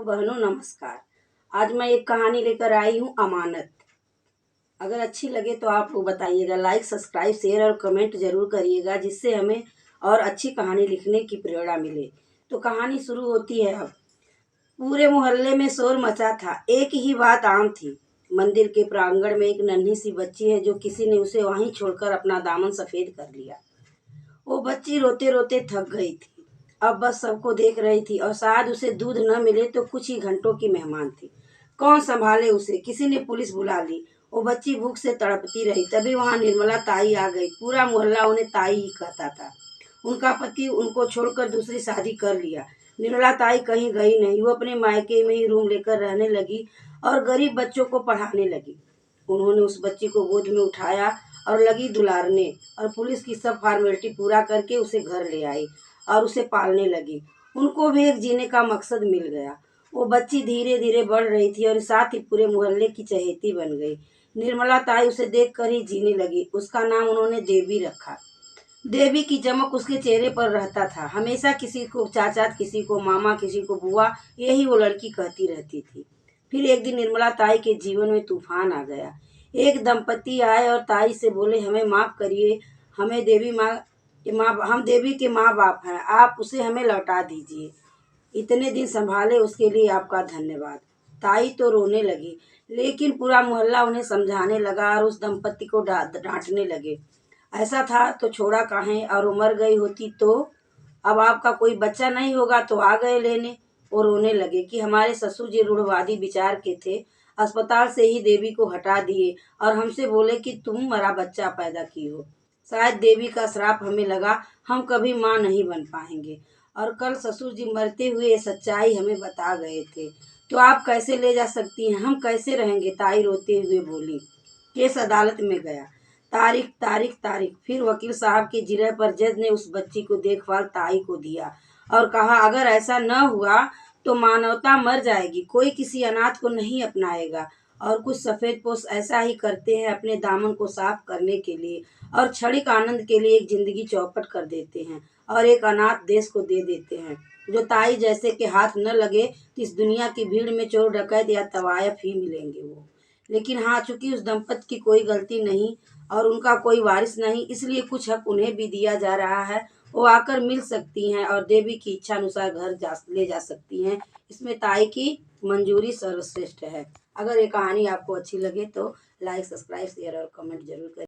तो बहनों नमस्कार। आज मैं एक कहानी लेकर आई हूँ, अमानत। अगर अच्छी लगे तो आप लोग बताइएगा, लाइक सब्सक्राइब शेयर और कमेंट जरूर करिएगा, जिससे हमें और अच्छी कहानी लिखने की प्रेरणा मिले। तो कहानी शुरू होती है अब। पूरे मोहल्ले में शोर मचा था। एक ही बात आम थी। मंदिर के प्रांगण में एक नन्ही सी बच्ची है जो किसी ने उसे वहीं छोड़कर अपना दामन सफेद कर लिया। वो बच्ची रोते रोते थक गई थी। अब बस सबको देख रही थी और शायद उसे दूध न मिले तो कुछ ही घंटों की मेहमान थी। कौन संभाले उसे? किसी ने पुलिस बुला ली। वो बच्ची भूख से तड़पती रही। तभी वहां निर्मला ताई आ गई। पूरा मोहल्ला उन्हें ताई ही कहता था। उनका पति उनको छोड़कर दूसरी शादी कर लिया। निर्मला ताई कहीं गई नहीं। वो अपने मायके में ही रूम लेकर रहने लगी और गरीब बच्चों को पढ़ाने लगी। उन्होंने उस बच्ची को गोद में उठाया और लगी दुलारने, और पुलिस की सब फॉर्मेलिटी पूरा करके उसे घर ले आई और उसे पालने लगी। उनको भी एक जीने का मकसद मिल गया। वो बच्ची धीरे धीरे बढ़ रही थी और साथ ही पूरे मोहल्ले की चहेती बन गई। निर्मला ताई उसे देख कर ही जीने लगी। उसका नाम उन्होंने देवी रखा। देवी की चमक उसके चेहरे पर रहता था। हमेशा किसी को चाचा, किसी को मामा, किसी को बुआ, यही वो लड़की कहती रहती थी। फिर एक दिन निर्मला ताई के जीवन में तूफान आ गया। एक दंपति आए और ताई से बोले, हमें माफ करिए, हमें देवी माँ हम देवी के माँ बाप हैं, आप उसे हमें लौटा दीजिए। इतने दिन संभाले उसके लिए आपका धन्यवाद। ताई तो रोने लगी, लेकिन पूरा मोहल्ला उन्हें समझाने लगा और उस दंपति को डांटने लगे। ऐसा था तो छोड़ा काहे, और वो मर गई होती तो अब आपका कोई बच्चा नहीं होगा तो आ गए लेने। वो रोने लगे कि हमारे ससुर जी रूढ़वादी विचार के थे। अस्पताल से ही देवी को हटा दिए और हमसे बोले कि तुम मरा बच्चा पैदा की हो। शायद देवी का श्राप हमें लगा, हम कभी माँ नहीं बन पाएंगे। और कल ससुर जी मरते हुए ये सच्चाई हमें बता गए थे। तो आप कैसे ले जा सकती हैं, हम कैसे रहेंगे? ताई रोते हुए बोली। केस अदालत में गया। तारीख तारीख तारीख। फिर वकील साहब के जिरह पर जज ने उस बच्ची को देखभाल ताई को दिया और कहा, अगर ऐसा न हुआ तो मानवता मर जाएगी। कोई किसी अनाथ को नहीं अपनाएगा। और कुछ सफेदपोश ऐसा ही करते हैं, अपने दामन को साफ करने के लिए और क्षणिक आनंद के लिए एक जिंदगी चौपट कर देते हैं और एक अनाथ देश को दे देते हैं। जो ताई जैसे के हाथ न लगे तो इस दुनिया की भीड़ में चोर डकैत या तवायफ ही मिलेंगे वो। लेकिन हाँ, चूंकि उस दंपति की कोई गलती नहीं और उनका कोई वारिस नहीं, इसलिए कुछ हक उन्हें भी दिया जा रहा है। वो आकर मिल सकती हैं और देवी की इच्छा अनुसार घर ले जा सकती हैं। इसमें ताई की मंजूरी सर्वश्रेष्ठ है। अगर ये कहानी आपको अच्छी लगे तो लाइक सब्सक्राइब शेयर और कमेंट जरूर करें।